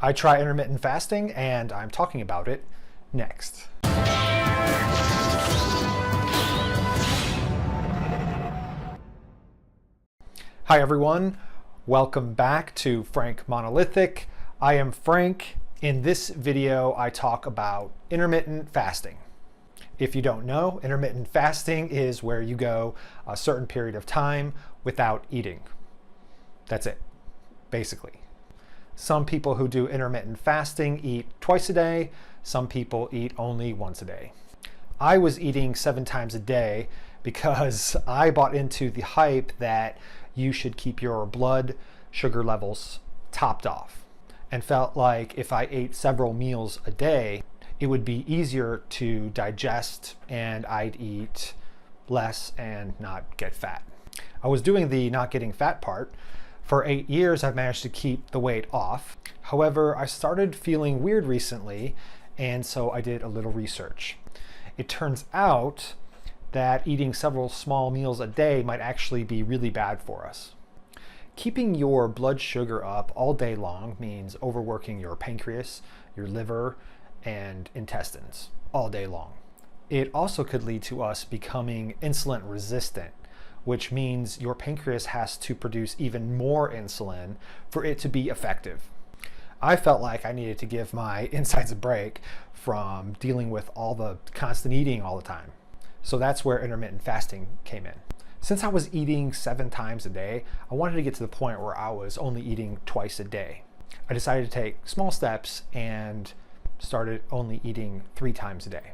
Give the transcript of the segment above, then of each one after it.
I try intermittent fasting, and I'm talking about it next. Hi everyone, welcome back to Frank Monolithic. I am Frank. In this video, I talk about intermittent fasting. If you don't know, intermittent fasting is where you go a certain period of time without eating. That's it, basically. Some people who do intermittent fasting eat twice a day. Some people eat only once a day. I was eating 7 times a day because I bought into the hype that you should keep your blood sugar levels topped off, and felt like if I ate several meals a day, it would be easier to digest and I'd eat less and not get fat. I was doing the not getting fat part. For 8 years, I've managed to keep the weight off. However, I started feeling weird recently, and so I did a little research. It turns out that eating several small meals a day might actually be really bad for us. Keeping your blood sugar up all day long means overworking your pancreas, your liver, and intestines all day long. It also could lead to us becoming insulin resistant, which means your pancreas has to produce even more insulin for it to be effective. I felt like I needed to give my insides a break from dealing with all the constant eating all the time. So that's where intermittent fasting came in. Since I was eating 7 times a day, I wanted to get to the point where I was only eating twice a day. I decided to take small steps and started only eating 3 times a day.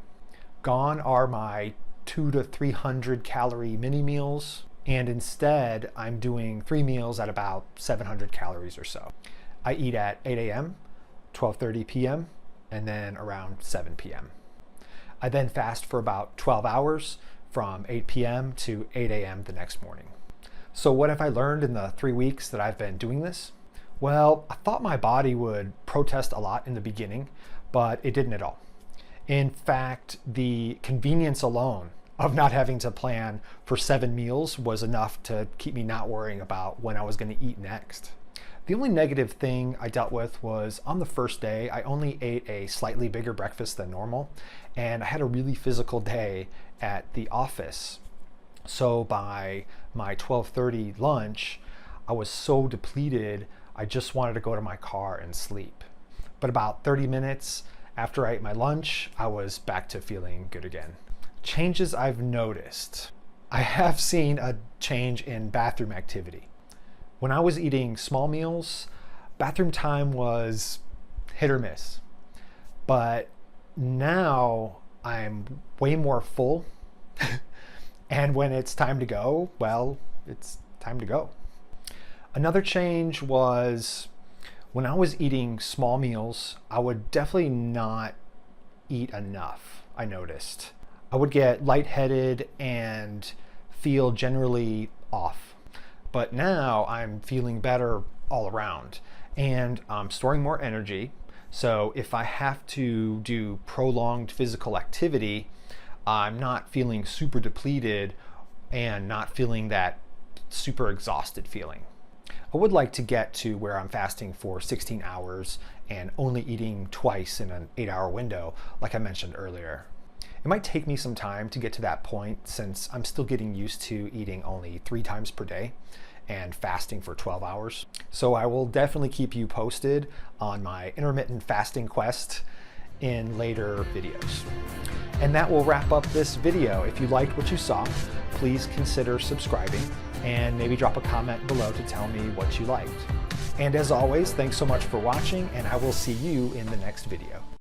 Gone are my 200 to 300 calorie mini meals, and instead I'm doing 3 meals at about 700 calories or so. I eat at 8 a.m., 12:30 p.m., and then around 7 p.m. I then fast for about 12 hours from 8 p.m. to 8 a.m. the next morning. So what have I learned in the 3 weeks that I've been doing this? Well, I thought my body would protest a lot in the beginning, but it didn't at all. In fact, the convenience alone of not having to plan for 7 meals was enough to keep me not worrying about when I was going to eat next. The only negative thing I dealt with was on the first day, I only ate a slightly bigger breakfast than normal, and I had a really physical day at the office. So by my 12:30 lunch, I was so depleted, I just wanted to go to my car and sleep. But about 30 minutes after I ate my lunch, I was back to feeling good again. Changes I've noticed. I have seen a change in bathroom activity. When I was eating small meals, bathroom time was hit or miss. But now I'm way more full. And when it's time to go, well, it's time to go. Another change was when I was eating small meals, I would definitely not eat enough, I noticed. I would get lightheaded and feel generally off. But now I'm feeling better all around, and I'm storing more energy. So if I have to do prolonged physical activity, I'm not feeling super depleted and not feeling that super exhausted feeling. I would like to get to where I'm fasting for 16 hours and only eating twice in an 8-hour window, like I mentioned earlier. It might take me some time to get to that point since I'm still getting used to eating only 3 times per day and fasting for 12 hours. So I will definitely keep you posted on my intermittent fasting quest in later videos. And that will wrap up this video. If you liked what you saw, please consider subscribing and maybe drop a comment below to tell me what you liked. And as always, thanks so much for watching, and I will see you in the next video.